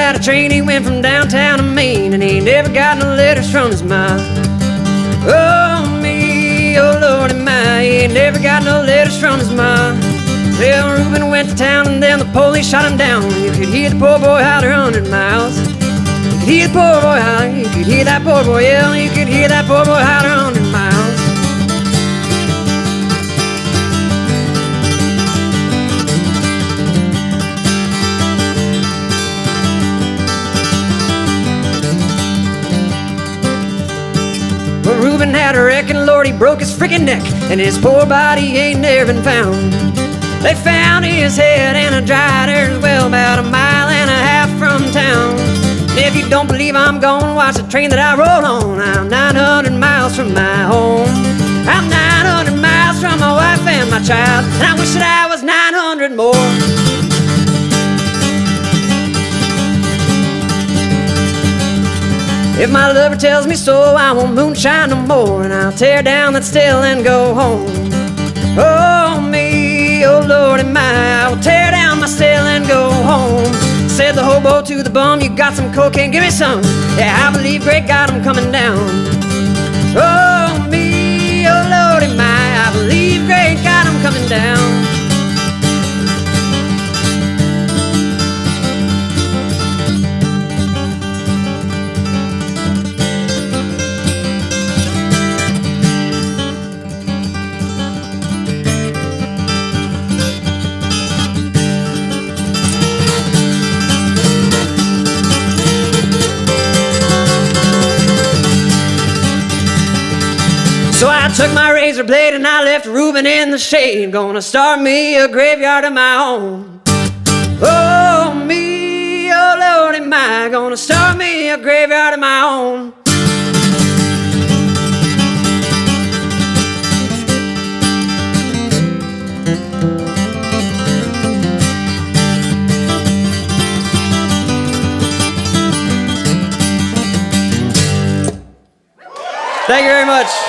had a train, he went from downtown to Maine, and he never got no letters from his ma. Oh me, oh Lordy my, he ain't never got no letters from his ma. Well, Reuben went to town and then the police shot him down. You could hear the poor boy holler 100 miles. You could hear the poor boy holler, you could hear that poor boy yell, you could hear that poor boy holler 100 miles. Well, Reuben had a wreck and Lord, he broke his freaking neck, and his poor body ain't never been found. They found his head in a dry dirt well about 1.5 miles from town. And if you don't believe I'm gonna watch the train that I roll on, I'm 900 miles from my home. I'm 900 miles from my wife and my child, and I wish that I was 900 more. If my lover tells me so, I won't moonshine no more, and I'll tear down that still and go home. Oh me, oh Lordy my, I will tear down my still and go home. Said the hobo to the bum, you got some cocaine, give me some. Yeah, I believe, great God, I'm coming down. Oh me, oh Lordy my, I believe, great God, I'm coming down. So I took my razor blade and I left Reuben in the shade, gonna start me a graveyard of my own. Oh me, oh Lordy my, gonna start me a graveyard of my own. Thank you very much.